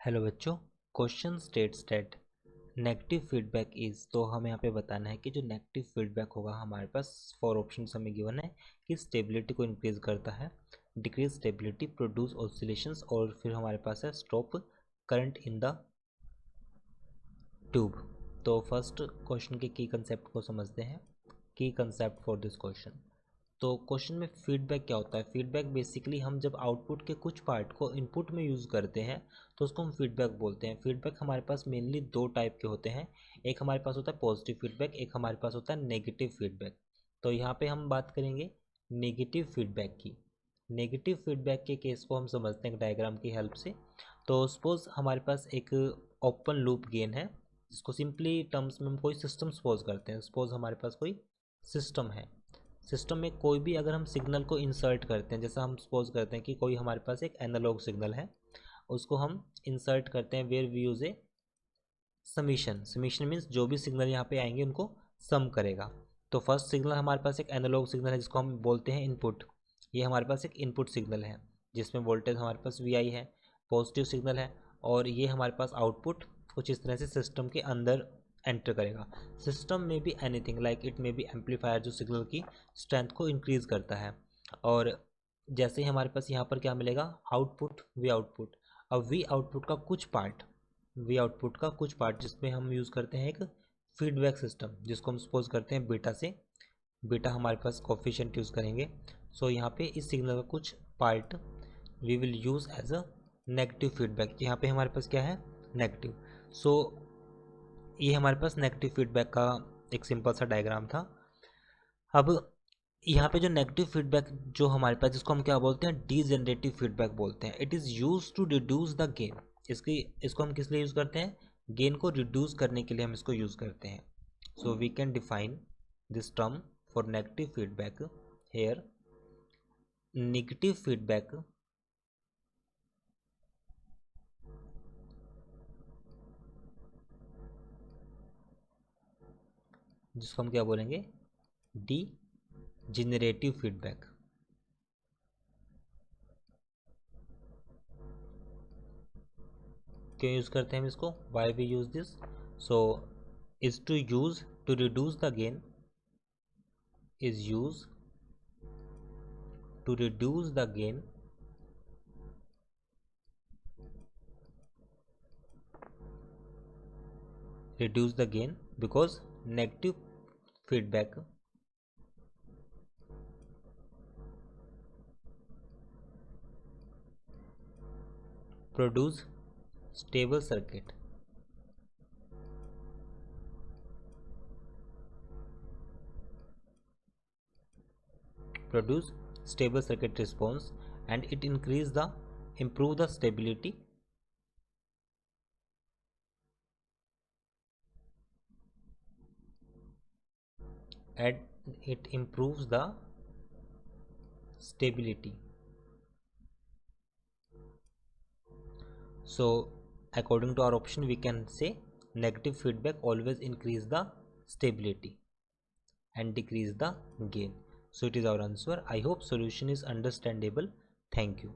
Hello बच्चों, question states that negative feedback is, तो हमें यहाँ पे बताना है कि जो नेगेटिव फीडबैक होगा हमारे पास फोर ऑप्शन हमें गिवन है कि स्टेबिलिटी को इंक्रीज करता है, डिक्रीज स्टेबिलिटी, प्रोड्यूस ऑसिलेशंस और फिर हमारे पास है stop current in the tube. तो फर्स्ट क्वेश्चन के की कंसेप्ट को समझते हैं। की कंसेप्ट फॉर दिस क्वेश्चन, तो क्वेश्चन में फीडबैक क्या होता है। फीडबैक बेसिकली हम जब आउटपुट के कुछ पार्ट को इनपुट में यूज़ करते हैं तो उसको हम फीडबैक बोलते हैं। फीडबैक हमारे पास मेनली दो टाइप के होते हैं, एक हमारे पास होता है पॉजिटिव फीडबैक, एक हमारे पास होता है नेगेटिव फीडबैक। तो यहाँ पे हम बात करेंगे नेगेटिव फीडबैक की। नेगेटिव फीडबैक के केस को हम समझते हैं डायग्राम की हेल्प से। तो सपोज हमारे पास एक ओपन लूप गेन है, जिसको सिंपली टर्म्स में हम कोई सिस्टम सपोज करते हैं। सपोज हमारे पास कोई सिस्टम है, सिस्टम में कोई भी अगर हम सिग्नल को इंसर्ट करते हैं, जैसा हम सपोज करते हैं कि कोई हमारे पास एक एनालॉग सिग्नल है, उसको हम इंसर्ट करते हैं where we use a summation. Summation means जो भी सिग्नल यहाँ पे आएंगे उनको सम करेगा। तो फर्स्ट सिग्नल हमारे पास एक एनालॉग सिग्नल है जिसको हम बोलते हैं इनपुट। ये हमारे पास एक इनपुट सिग्नल है जिसमें वोल्टेज हमारे पास वी है, पॉजिटिव सिग्नल है। और ये हमारे पास आउटपुट कुछ इस तरह से सिस्टम के अंदर एंटर करेगा। सिस्टम में भी एनीथिंग लाइक इट में भी एम्पलीफायर जो सिग्नल की स्ट्रेंथ को इंक्रीज करता है। और जैसे ही हमारे पास यहाँ पर क्या मिलेगा, आउटपुट वी आउटपुट। अब वी आउटपुट का कुछ पार्ट जिसमें हम यूज़ करते हैं एक फीडबैक सिस्टम, जिसको हम सपोज करते हैं बीटा से। बीटा हमारे पास कोफिशिएंट यूज़ करेंगे। सो यहाँ पे इस सिग्नल का कुछ part we will use as a negative feedback. यहाँ पे हमारे पास क्या है, नेगेटिव। सो ये हमारे पास नेगेटिव फीडबैक का एक सिंपल सा डायग्राम था। अब यहाँ पे जो नेगेटिव फीडबैक जो हमारे पास, जिसको हम क्या बोलते हैं, डीजेनरेटिव फीडबैक बोलते हैं। It is use to reduce the gain. इसको हम किस लिए यूज़ करते हैं, गेन को रिड्यूस करने के लिए हम इसको यूज़ करते हैं। So we can define this term for negative feedback here. Negative feedback जिसको हम क्या बोलेंगे, डीजेनरेटिव फीडबैक। क्यों यूज़ करते हैं हम इसको, why we use this. So is to use to reduce the gain, is used to reduce the gain because negative feedback produce stable circuit response, and it improve the stability and it improves the stability. So according to our option we can say negative feedback always increase the stability and decrease the gain. So it is our answer. I hope solution is understandable. Thank you.